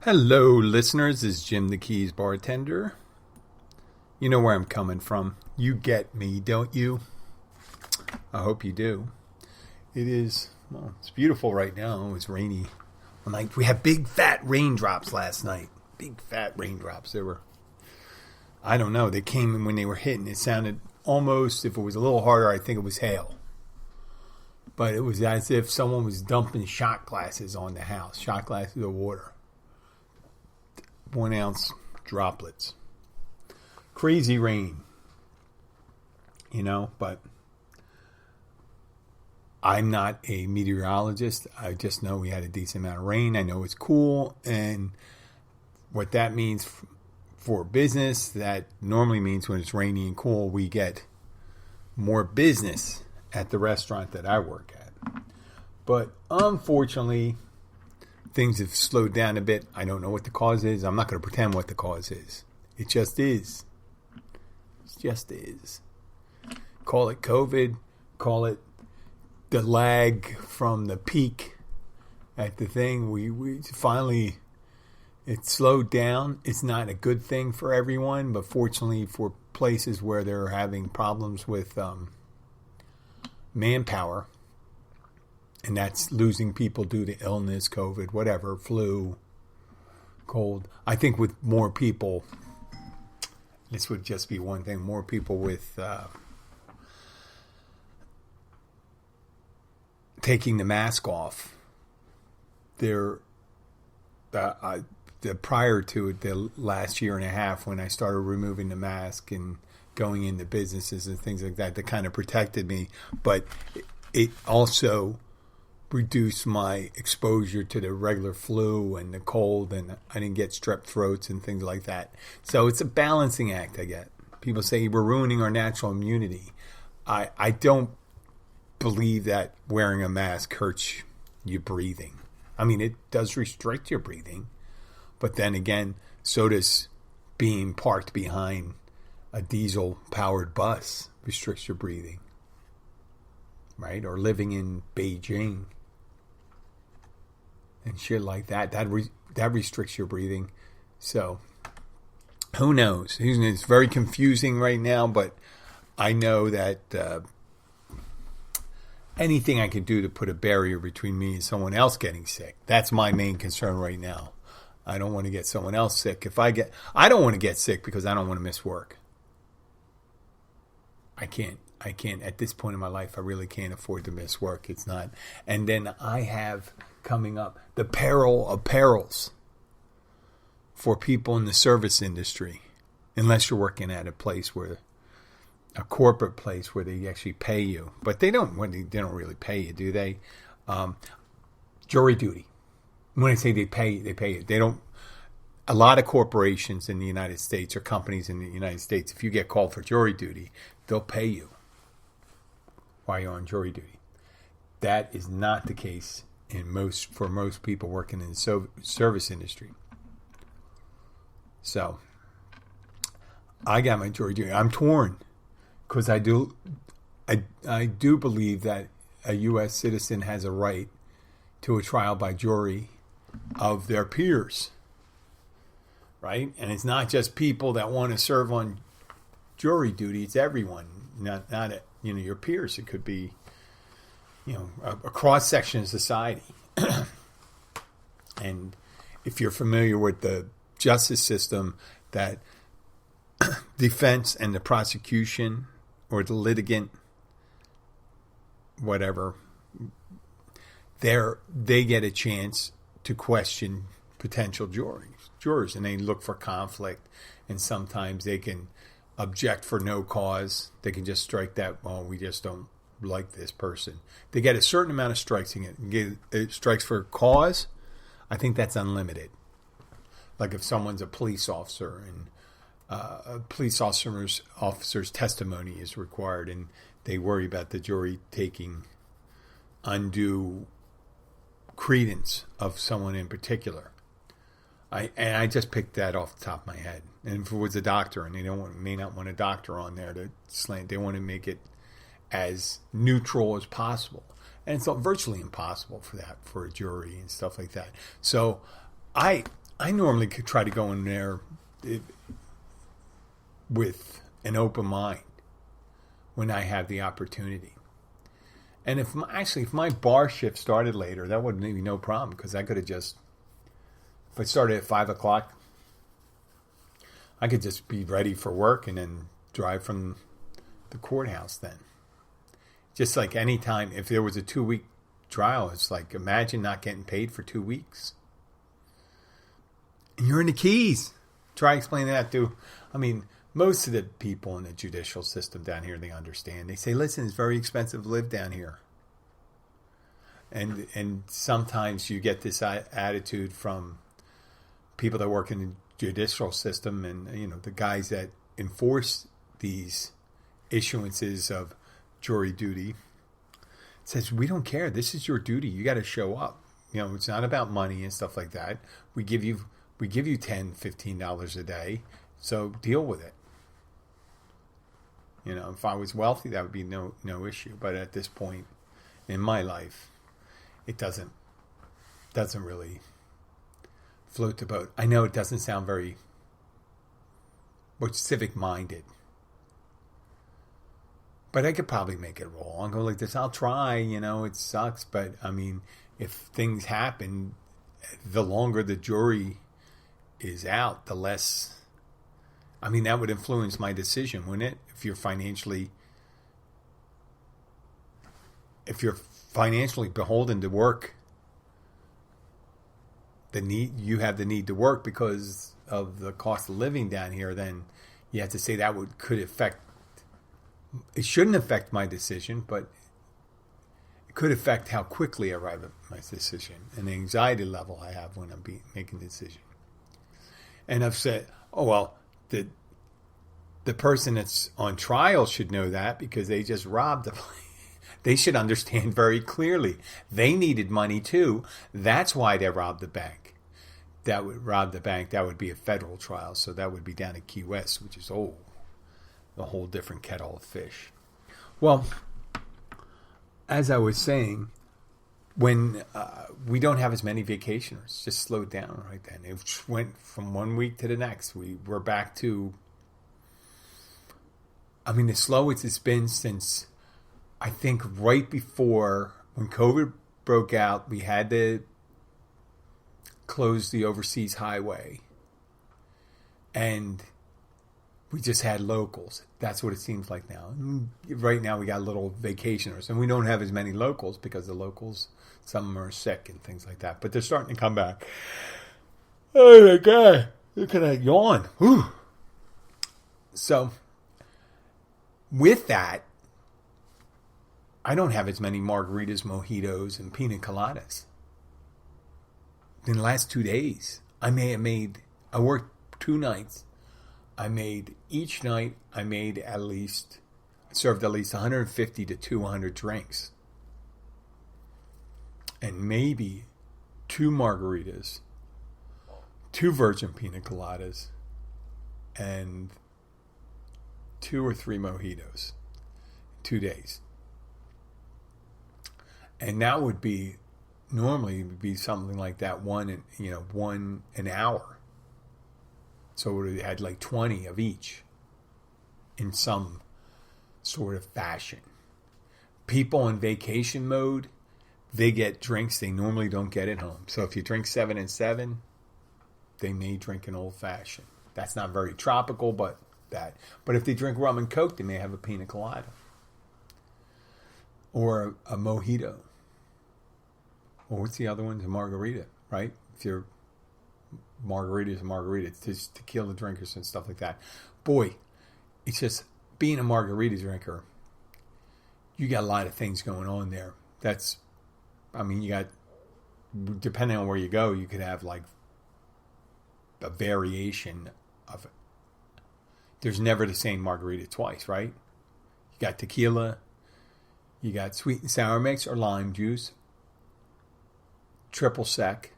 Hello, listeners. This is Jim the Keys Bartender. You know where I'm coming from. You get me, don't you? I hope you do. It's beautiful right now. It's rainy. We had big fat raindrops last night. Big fat raindrops. I don't know. They came in when they were hitting. It sounded almost, if it was a little harder, I think it was hail. But it was as if someone was dumping shot glasses on the house. Shot glasses of water. 1 ounce droplets. Crazy rain. But I'm not a meteorologist. I just know we had a decent amount of rain. I know it's cool. And what that means for business, that normally means when it's rainy and cool, we get more business at the restaurant that I work at. But unfortunately, things have slowed down a bit. I don't know what the cause is. I'm not going to pretend what the cause is. It just is. It just is. Call it COVID. Call it the lag from the peak at the thing. We finally, it slowed down. It's not a good thing for everyone, but fortunately for places where they're having problems with manpower, and that's losing people due to illness, COVID, whatever, flu, cold. I think with more people, this would just be one thing, more people with taking the mask off. Prior to the last year and a half when I started removing the mask and going into businesses and things like that kind of protected me. But it also reduce my exposure to the regular flu and the cold, and I didn't get strep throats and things like that. So it's a balancing act, I get. People say we're ruining our natural immunity. I don't believe that wearing a mask hurts your breathing. I mean, it does restrict your breathing, but then again, so does being parked behind a diesel-powered bus restricts your breathing, right? Or living in Beijing and shit like that. That restricts your breathing. So, who knows? It's very confusing right now, but I know that anything I could do to put a barrier between me and someone else getting sick, that's my main concern right now. I don't want to get someone else sick. I don't want to get sick because I don't want to miss work. I can't at this point in my life. I really can't afford to miss work. It's not. And then I have coming up the peril of perils for people in the service industry, unless you're working at a corporate place where they actually pay you, but they don't really pay you, do they? Jury duty. When I say they pay you. They don't. A lot of corporations in the United States or companies in the United States, if you get called for jury duty, they'll pay you while you're on jury duty. That is not the case for most people working in the service industry. So I got my jury duty. I'm torn because I do believe that a U.S. citizen has a right to a trial by jury of their peers, right? And it's not just people that want to serve on jury duty. It's everyone, not your peers. It could be a cross-section of society. And if you're familiar with the justice system, that defense and the prosecution or the litigant, whatever, they get a chance to question potential jurors, and they look for conflict, and sometimes they can object for no cause. They can just strike that, well, we just don't like this person. They get a certain amount of strikes. It strikes for cause. I think that's unlimited. Like if someone's a police officer and a police officer's testimony is required, and they worry about the jury taking undue credence of someone in particular. I just picked that off the top of my head. And if it was a doctor, and they may not want a doctor on there to slant, they want to make it as neutral as possible. And it's virtually impossible for a jury and stuff like that. So I'm I normally could try to go in there with an open mind when I have the opportunity. And if my bar shift started later, that wouldn't be no problem, because I could have just, if I started at 5 o'clock, I could just be ready for work and then drive from the courthouse then. Just like any time, if there was a 2-week trial, it's like, imagine not getting paid for 2 weeks. And you're in the Keys. Try explaining that to, most of the people in the judicial system down here, they understand. They say, listen, it's very expensive to live down here. And sometimes you get this attitude from people that work in the judicial system, and the guys that enforce these issuances of jury duty. It says, we don't care. This is your duty. You got to show up. It's not about money and stuff like that. We give you $10, $15 a day, so deal with it. If I was wealthy, that would be no issue. But at this point in my life, it doesn't really float the boat. I know it doesn't sound very civic minded, but I could probably make it roll. I'll go like this. I'll try. It sucks, but if things happen, the longer the jury is out, the less. That would influence my decision, wouldn't it? If you're financially beholden to work, you have the need to work because of the cost of living down here, then you have to say that could affect. It shouldn't affect my decision, but it could affect how quickly I arrive at my decision and the anxiety level I have when I'm making the decision. And I've said, oh, well, the person that's on trial should know that, because they just robbed the place. They should understand very clearly. They needed money too. That's why they robbed the bank. That would be a federal trial, so that would be down at Key West, which is a whole different kettle of fish. Well, as I was saying, when we don't have as many vacationers, just slowed down right then. It went from 1 week to the next. We're back to, the slowest it's been since, I think, right before when COVID broke out. We had to close the overseas highway, and we just had locals. That's what it seems like now. Right now we got little vacationers, and we don't have as many locals because the locals, some of them are sick and things like that. But they're starting to come back. Oh my God, look at that yawn. Whew. So with that, I don't have as many margaritas, mojitos, and pina coladas. In the last 2 days, I worked 2 nights. Each night I served at least 150 to 200 drinks. And maybe 2 margaritas, 2 virgin pina coladas, and 2 or 3 mojitos. 2 days. And that would be, normally it would be something like that, one an hour. So we had like 20 of each in some sort of fashion. People on vacation mode, they get drinks they normally don't get at home. So if you drink 7 and 7, they may drink an old fashioned. That's not very tropical, but if they drink rum and Coke, they may have a pina colada or a mojito. Or what's the other one? A margarita, right? If you're margarita is a margarita. It's just tequila drinkers and stuff like that. Boy, it's just being a margarita drinker, you got a lot of things going on there. You got, depending on where you go, you could have like a variation of it. There's never the same margarita twice, right? You got tequila, you got sweet and sour mix or lime juice, triple sec,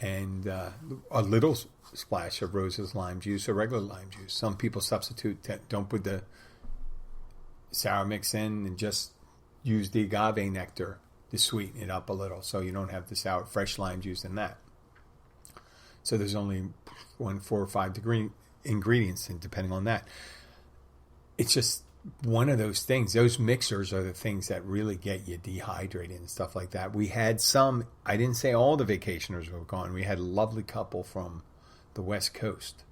and a little splash of Rose's lime juice or regular lime juice. Some people substitute, don't put the sour mix in and just use the agave nectar to sweeten it up a little, so you don't have the sour fresh lime juice in that. So there's only 1, 4, or 5 ingredients, and depending on that. It's just one of those things. Those mixers are the things that really get you dehydrated and stuff like that. We had some, I didn't say all the vacationers were gone. We had a lovely couple from the West Coast,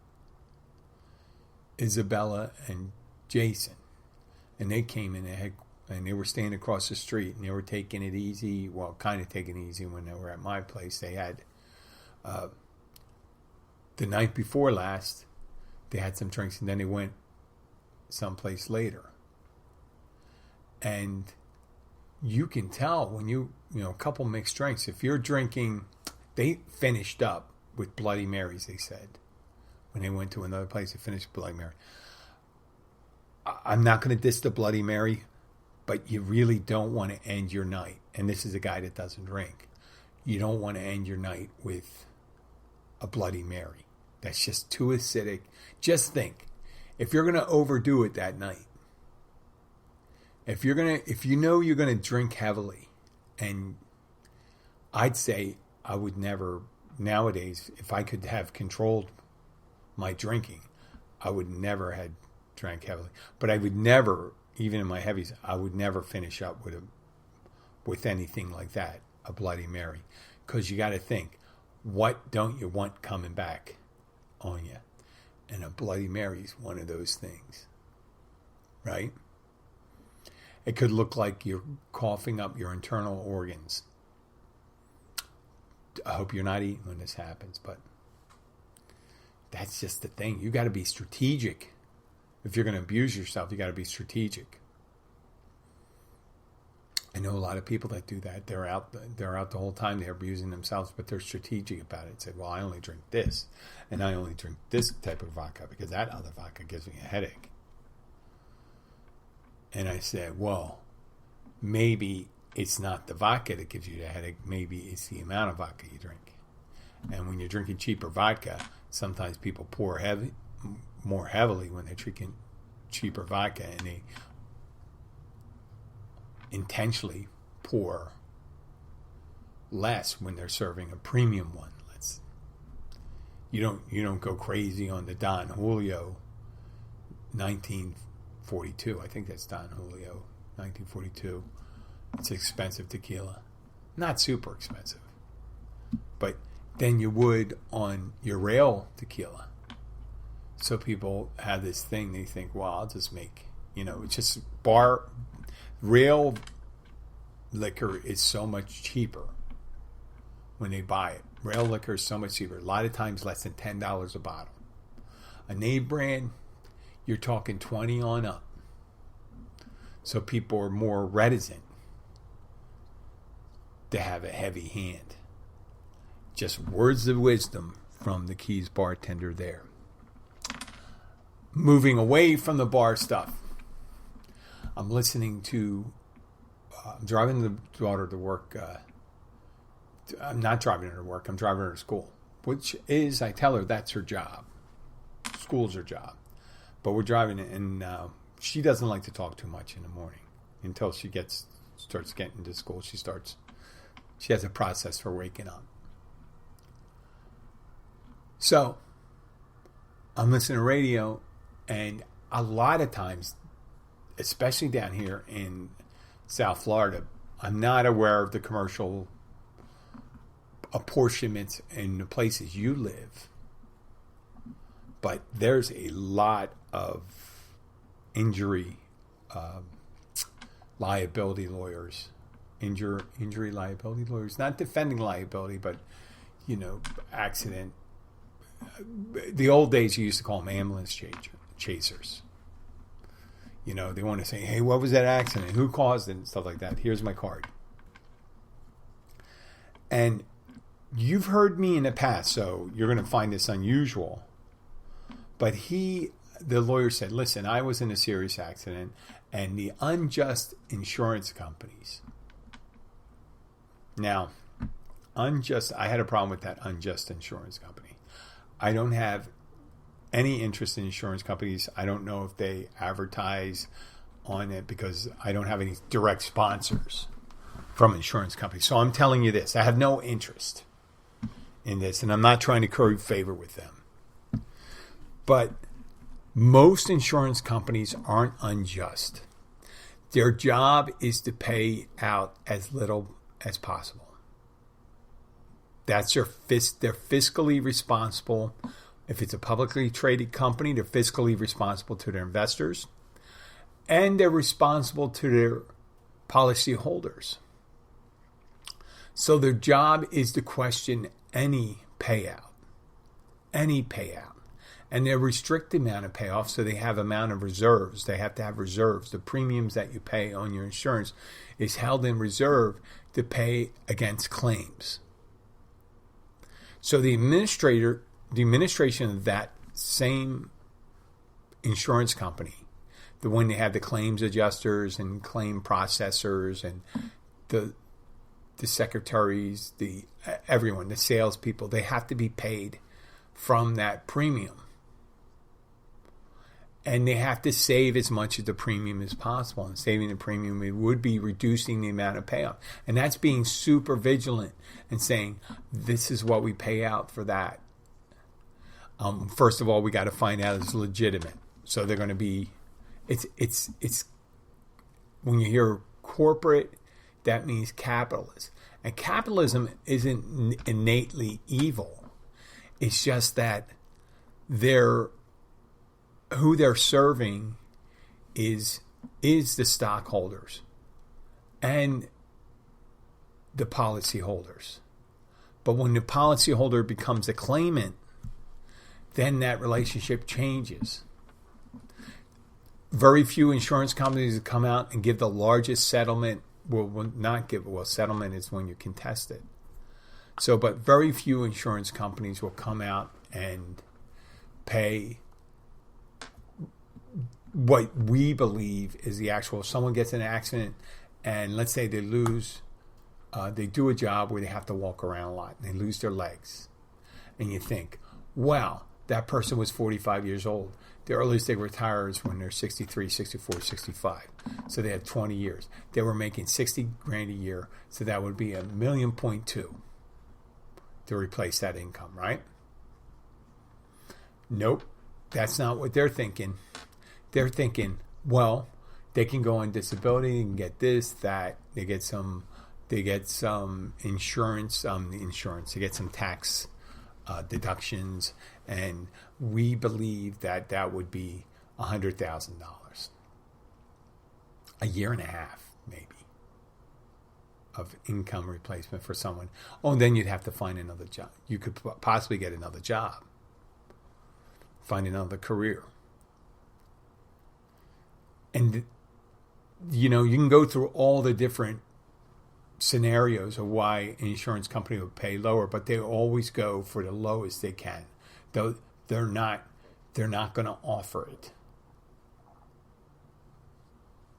Isabella and Jason. And they came in and they were staying across the street, and they were taking it easy. Well, kind of taking it easy when they were at my place. They had, the night before last, they had some drinks, and then they went someplace later. And you can tell when a couple mixed drinks, if you're drinking, they finished up with Bloody Marys, they said. When they went to another place, they finished Bloody Mary. I'm not going to diss the Bloody Mary, but you really don't want to end your night. And this is a guy that doesn't drink. You don't want to end your night with a Bloody Mary. That's just too acidic. Just think, if you're going to overdo it that night, if you know you're going to drink heavily, and I'd say I would never, nowadays, if I could have controlled my drinking, I would never have drank heavily. But I would never, even in my heavies, I would never finish up with anything like that, a Bloody Mary. Because you got to think, what don't you want coming back on you? And a Bloody Mary is one of those things, right? It could look like you're coughing up your internal organs. I hope you're not eating when this happens, but that's just the thing. You got to be strategic. If you're going to abuse yourself, you got to be strategic. I know a lot of people that do that. They're out the whole time. They're abusing themselves, but they're strategic about it. Say, well, I only drink this, and I only drink this type of vodka because that other vodka gives me a headache. And I said, well, maybe it's not the vodka that gives you the headache. Maybe it's the amount of vodka you drink. And when you're drinking cheaper vodka, sometimes people pour more heavily when they're drinking cheaper vodka, and they intentionally pour less when they're serving a premium one. You don't go crazy on the Don Julio 1942. I think that's Don Julio 1942. It's expensive tequila. Not super expensive. But than you would on your rail tequila. So people have this thing, they think, well, I'll just make, it's just rail liquor is so much cheaper when they buy it. Rail liquor is so much cheaper. A lot of times less than $10 a bottle. A name brand, you're talking 20 on up. So people are more reticent to have a heavy hand. Just words of wisdom from the Keys bartender there. Moving away from the bar stuff. I'm listening to, I'm driving the daughter to work. I'm not driving her to work. I'm driving her to school, which is, I tell her that's her job. School's her job. But we're driving it, and she doesn't like to talk too much in the morning until she starts getting to school. She has a process for waking up. So I'm listening to radio, and a lot of times, especially down here in South Florida, I'm not aware of the commercial apportionments in the places you live, but there's a lot of injury liability lawyers, injury liability lawyers, not defending liability, but accident. The old days you used to call them ambulance chasers. They want to say, hey, what was that accident? Who caused it? And stuff like that. Here's my card. And you've heard me in the past, so you're going to find this unusual. But the lawyer said, listen, I was in a serious accident, and the unjust insurance companies. Now, I had a problem with that unjust insurance company. I don't have any interest in insurance companies. I don't know if they advertise on it because I don't have any direct sponsors from insurance companies. So I'm telling you this. I have no interest in this, and I'm not trying to curry favor with them. But most insurance companies aren't unjust. Their job is to pay out as little as possible. That's they're fiscally responsible. If it's a publicly traded company, they're fiscally responsible to their investors, and they're responsible to their policyholders. So their job is to question any payout. And they restrict the amount of payoff, so they have amount of reserves. They have to have reserves. The premiums that you pay on your insurance is held in reserve to pay against claims. So the administration of that same insurance company, the one they have the claims adjusters and claim processors and the secretaries, everyone, the salespeople, they have to be paid from that premium. And they have to save as much of the premium as possible. And saving the premium, it would be reducing the amount of payout. And that's being super vigilant and saying, this is what we pay out for that. First of all, we got to find out it's legitimate. So they're going to be, it's when you hear corporate, that means capitalist. And capitalism isn't innately evil. It's just that who they're serving is the stockholders and the policyholders. But when the policyholder becomes a claimant, then that relationship changes. Very few insurance companies come out and give the largest settlement. Will not give. Well, settlement is when you contest it. So, but very few insurance companies will come out and pay what we believe is the actual. Someone gets in an accident, and let's say they lose. They do a job where they have to walk around a lot, and they lose their legs. And you think, wow, that person was 45 years old. The earliest they retire is when they're 63, 64, 65. So they had 20 years. They were making $60,000 a year, so that would be $1.2 million to replace that income, right? Nope, that's not what they're thinking. They're thinking, well, they can go on disability and get this, that. They get some insurance, they get some tax deductions, and we believe that would be $100,000, a year and a half maybe of income replacement for someone. Oh, and then you'd have to find another job. You could possibly get another job, find another career. And, you know, you can go through all the different scenarios of why an insurance company would pay lower, but they always go for the lowest they can. Though they're not going to offer it.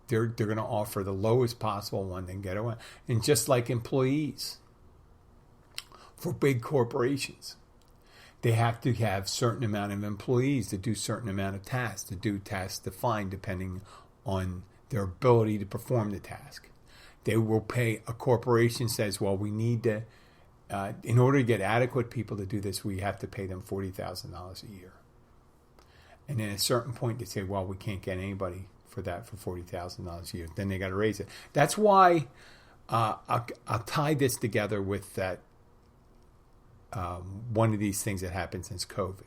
They're going to offer the lowest possible one and get away. And just like employees, for big corporations, they have to have certain amount of employees to do certain amount of tasks, to do tasks defined depending on their ability to perform the task. They will pay, a corporation says, well, we need to, in order to get adequate people to do this, we have to pay them $40,000 a year. And then at a certain point, they say, well, we can't get anybody for that for $40,000 a year. Then they got to raise it. That's why I'll tie this together with that one of these things that happened since COVID.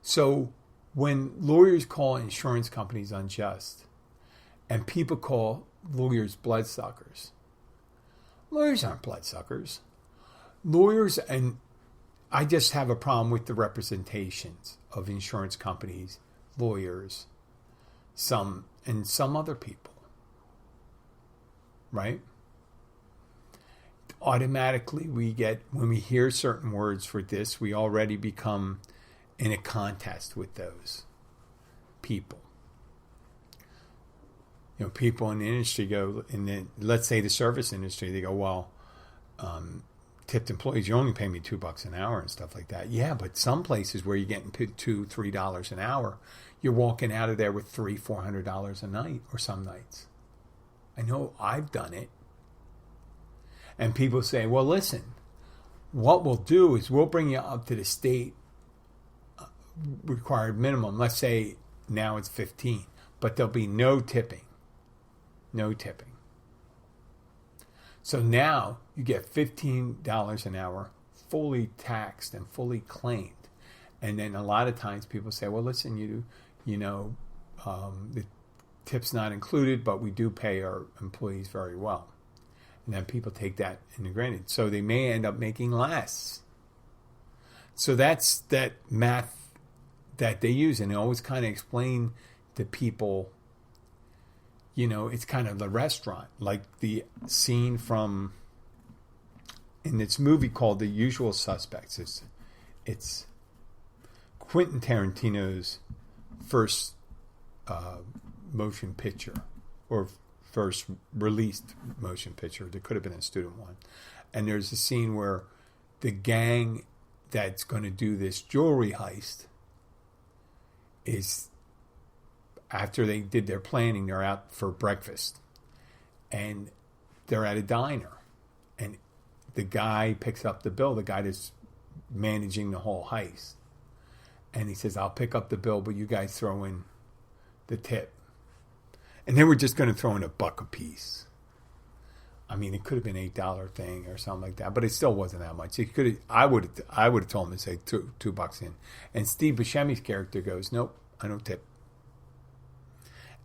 So when lawyers call insurance companies unjust, and people call lawyers bloodsuckers, lawyers aren't bloodsuckers. Lawyers, and I just have a problem with the representations of insurance companies, lawyers, some other people, right? Automatically when we hear certain words for this, we already become in a contest with those people. You know, people in the industry go, let's say the service industry, they go, well, tipped employees, you only pay me $2 an hour and stuff like that. Yeah, but some places where you're getting paid $2, $3 an hour, you're walking out of there with $300, $400 a night, or some nights. I know I've done it. And people say, well, listen, what we'll do is we'll bring you up to the state required minimum. Let's say now it's 15, but there'll be no tipping. No tipping. So now you get $15 an hour, fully taxed and fully claimed. And then a lot of times people say, well, listen, the tip's not included, but we do pay our employees very well. And then people take that into granted. So they may end up making less. So that's that math that they use. And they always kind of explain to people, it's kind of the restaurant. Like the scene from, in this movie called The Usual Suspects. It's Quentin Tarantino's first motion picture, or first released motion picture. There could have been a student one. And there's a scene where the gang that's going to do this jewelry heist is, after they did their planning, they're out for breakfast. And they're at a diner. And the guy picks up the bill, the guy that's managing the whole heist. And he says, I'll pick up the bill, but you guys throw in the tip. And they were just going to throw in $1 a piece. I mean, it could have been $8 thing or something like that, but it still wasn't that much. It could. I would have told him to say $2 in. And Steve Buscemi's character goes, nope, I don't tip.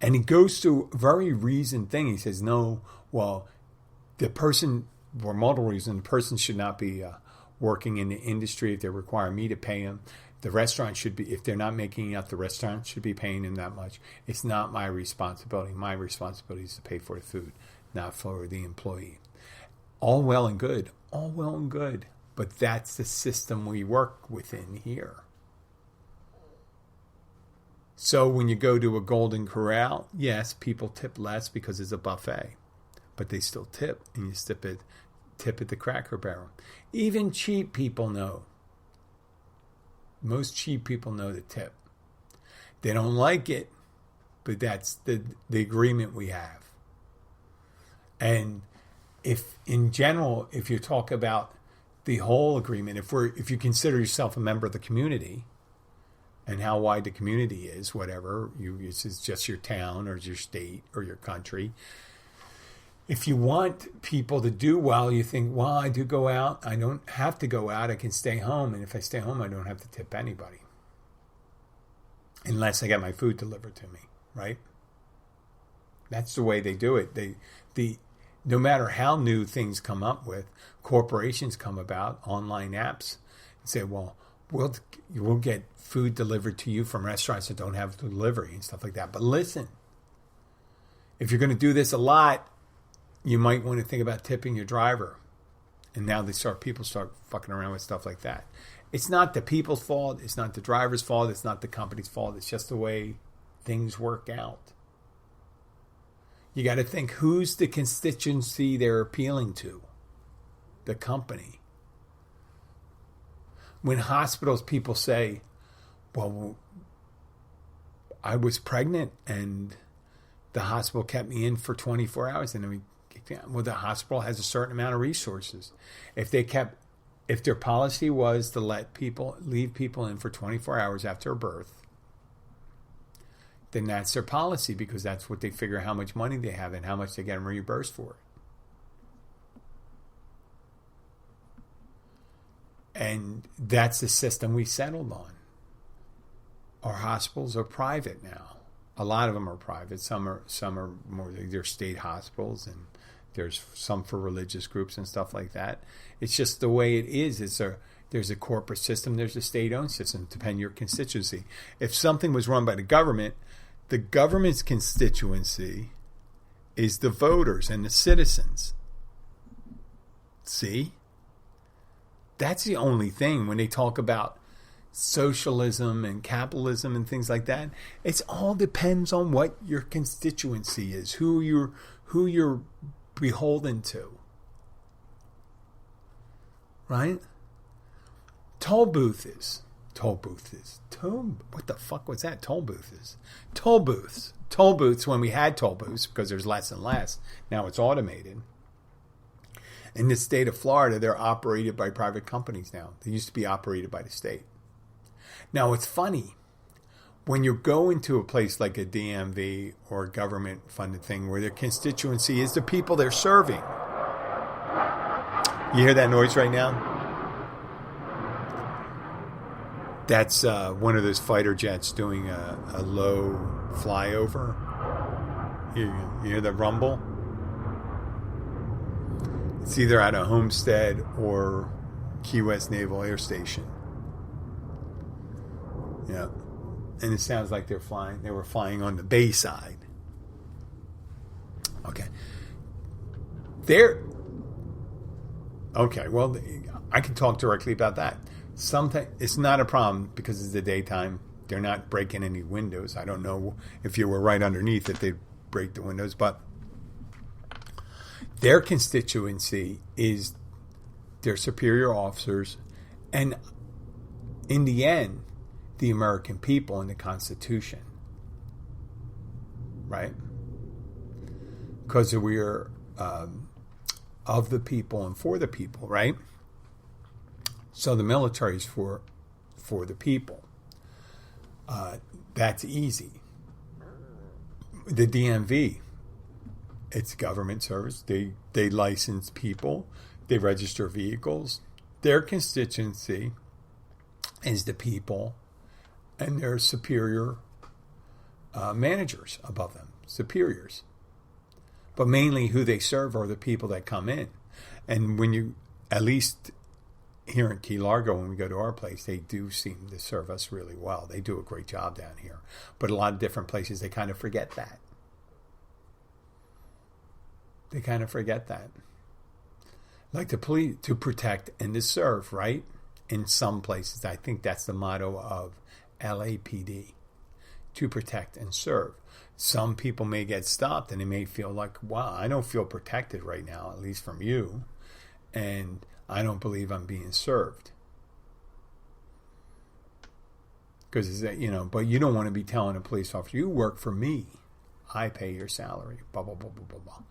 And he goes to a very reasoned thing. He says, no, well, the person, for multiple reasons, the person should not be working in the industry if they require me to pay him. The restaurant should be, if they're not making enough, the restaurant should be paying them that much. It's not my responsibility. My responsibility is to pay for the food, not for the employee. All well and good. All well and good. But that's the system we work within here. So when you go to a Golden Corral, yes, people tip less because it's a buffet. But they still tip. And you tip at the Cracker Barrel. Even cheap people know. Most cheap people know the tip. They don't like it, but that's the agreement we have. And if in general, if you talk about the whole agreement, if you consider yourself a member of the community and how wide the community is, whatever, it's just your town or your state or your country. If you want people to do well, you think, well, I do go out. I don't have to go out. I can stay home. And if I stay home, I don't have to tip anybody. Unless I get my food delivered to me, right? That's the way they do it. No matter how new things come up with, corporations come about, online apps, and say, well, we'll get food delivered to you from restaurants that don't have delivery and stuff like that. But listen, if you're going to do this a lot, you might want to think about tipping your driver. And now people start fucking around with stuff like that. It's not the people's fault. It's not the driver's fault. It's not the company's fault. It's just the way things work out. You got to think, who's the constituency they're appealing to? The company. When hospitals, people say, well, I was pregnant and the hospital kept me in for 24 hours. And the hospital has a certain amount of resources. If their policy was to leave people in for 24 hours after a birth, then that's their policy, because that's what they figure how much money they have and how much they get reimbursed for it. And that's the system we settled on. Our hospitals are private now. A lot of them are private. Some are more, they're state hospitals, and there's some for religious groups and stuff like that. It's just the way it is. There's a corporate system. There's a state-owned system, depending on your constituency. If something was run by the government's constituency is the voters and the citizens. See? That's the only thing when they talk about socialism and capitalism and things like that. It all depends on what your constituency is, who you're beholden to. Right? Toll booths. What the fuck was that? Toll booths. Toll booths, when we had toll booths, because there's less and less. Now it's automated. In the state of Florida, they're operated by private companies now. They used to be operated by the state. Now, it's funny. When you go into a place like a DMV or a government-funded thing where their constituency is the people they're serving. You hear that noise right now? That's one of those fighter jets doing a low flyover. You hear the rumble? It's either at a Homestead or Key West Naval Air Station. Yeah. And it sounds like they were flying on the bay side. Okay. Okay, well, I can talk directly about that. Sometimes it's not a problem because it's the daytime. They're not breaking any windows. I don't know if you were right underneath if they'd break the windows, but their constituency is their superior officers and, in the end, the American people and the Constitution. Right? Because we are of the people and for the people, right? So the military is for the people. That's easy. The DMV, it's government service. They license people. They register vehicles. Their constituency is the people and their superior managers above them, superiors. But mainly who they serve are the people that come in. And when you, at least here in Key Largo, when we go to our place, they do seem to serve us really well. They do a great job down here. But a lot of different places, they kind of forget that. They kind of forget that. Like the police, to protect and to serve, right? In some places, I think that's the motto of LAPD, to protect and serve. Some people may get stopped and they may feel like, wow, I don't feel protected right now, at least from you, and I don't believe I'm being served. Because, but you don't want to be telling a police officer, you work for me, I pay your salary, blah, blah, blah, blah, blah, blah.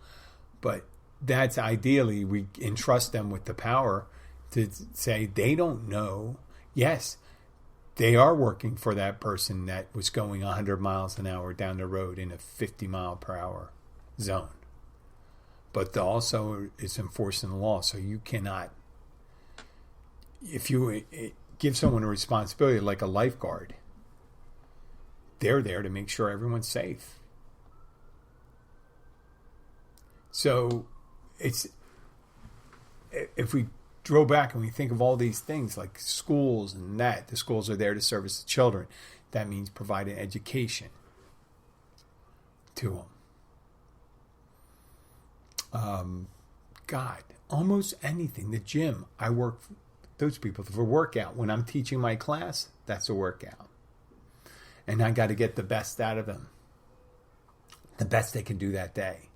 But that's ideally, we entrust them with the power to say they don't know. Yes, they are working for that person that was going 100 miles an hour down the road in a 50 mile per hour zone. But also it's enforcing the law. So you cannot, if you give someone a responsibility like a lifeguard, they're there to make sure everyone's safe. So it's, if we draw back and we think of all these things like schools and that, the schools are there to service the children. That means providing education to them. God, almost anything. The gym, I work those people for workout. When I'm teaching my class, that's a workout. And I got to get the best out of them. The best they can do that day.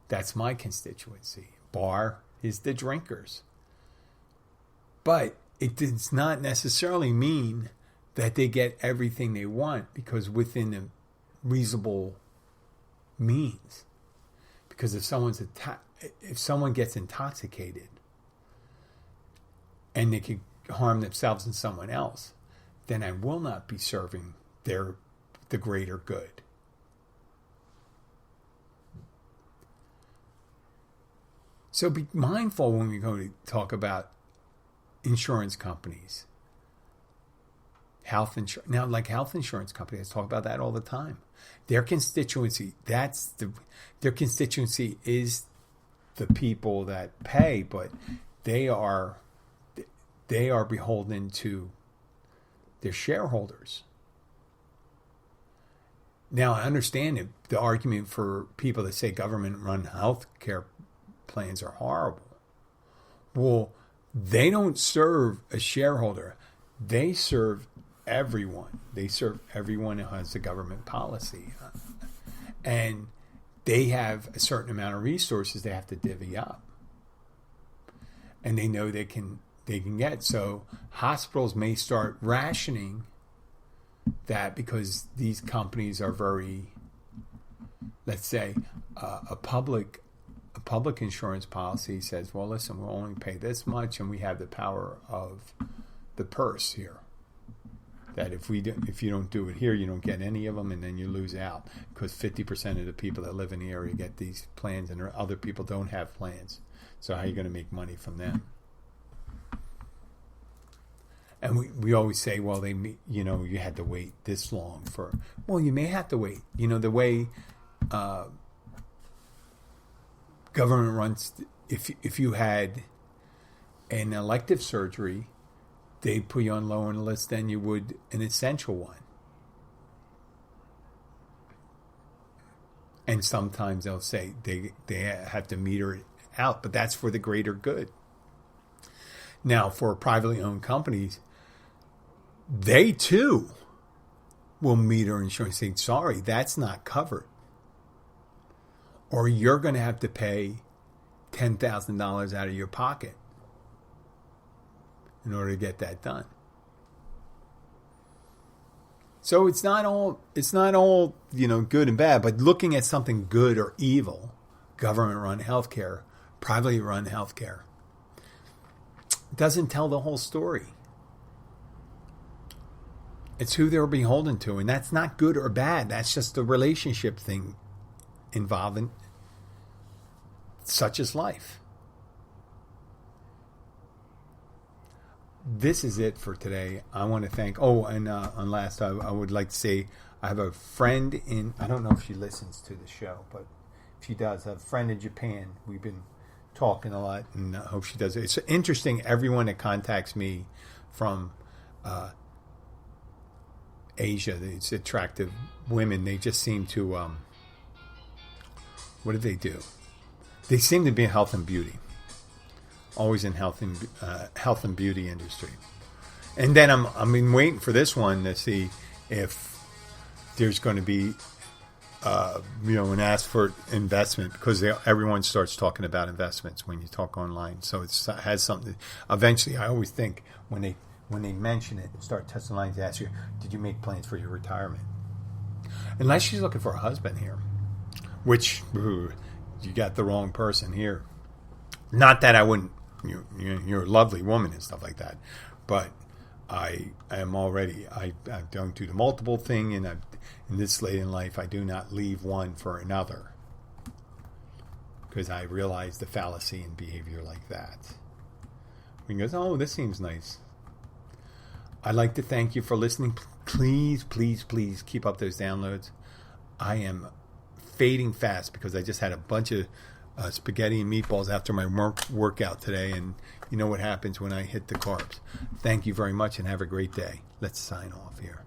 That's my constituency. Bar is the drinkers. But it does not necessarily mean that they get everything they want, because within a reasonable means. Because if someone gets intoxicated and they could harm themselves and someone else, then I will not be serving the greater good. So be mindful when we go to talk about insurance companies. Health insurance. Now, like health insurance companies, I talk about that all the time. Their constituency, their constituency is the people that pay, but they are beholden to their shareholders. Now, I understand the argument for people that say government-run health care plans are horrible. Well, they don't serve a shareholder. They serve everyone. They serve everyone who has a government policy. And they have a certain amount of resources they have to divvy up. And they know they can get. So hospitals may start rationing that because these companies are very, let's say, a public a public insurance policy says, well, listen, we'll only pay this much, and we have the power of the purse here. That if you don't do it here, you don't get any of them, and then you lose out because 50% of the people that live in the area get these plans, and other people don't have plans. So how are you going to make money from them? And we always say, well, you had to wait this long for. Well, you may have to wait. The way government runs. If you had an elective surgery, they'd put you on lower on the list than you would an essential one. And sometimes they'll say they have to meter it out, but that's for the greater good. Now, for privately owned companies, they too will meter insurance, saying, sorry, that's not covered. Or you're going to have to pay $10,000 out of your pocket in order to get that done. So it's not all good and bad, but looking at something good or evil, government-run healthcare, privately run healthcare, doesn't tell the whole story. It's who they're beholden to, and that's not good or bad. That's just a relationship thing involving such as life. This is it for today. I want to thank. And last, I would like to say I have a friend in. I don't know if she listens to the show, but if she does, I have a friend in Japan. We've been talking a lot, and I hope she does. It's interesting. Everyone that contacts me from Asia, these attractive women, they just seem to. What do they do? They seem to be in health and beauty. Always in health and beauty industry. And then I'm waiting for this one to see if there's going to be an ask for investment, because everyone starts talking about investments when you talk online. So it has something. Eventually, I always think when they mention it and start testing lines, they ask you, did you make plans for your retirement? Unless she's looking for a husband here, which you got the wrong person here. Not that I wouldn't. You're a lovely woman and stuff like that, but I am already. I don't do the multiple thing, and in this late in life, I do not leave one for another, because I realize the fallacy in behavior like that. When he goes, oh, this seems nice. I'd like to thank you for listening. Please, please, please keep up those downloads. I am fading fast because I just had a bunch of spaghetti and meatballs after my workout today, and you know what happens when I hit the carbs. Thank you very much, and have a great day. Let's sign off here.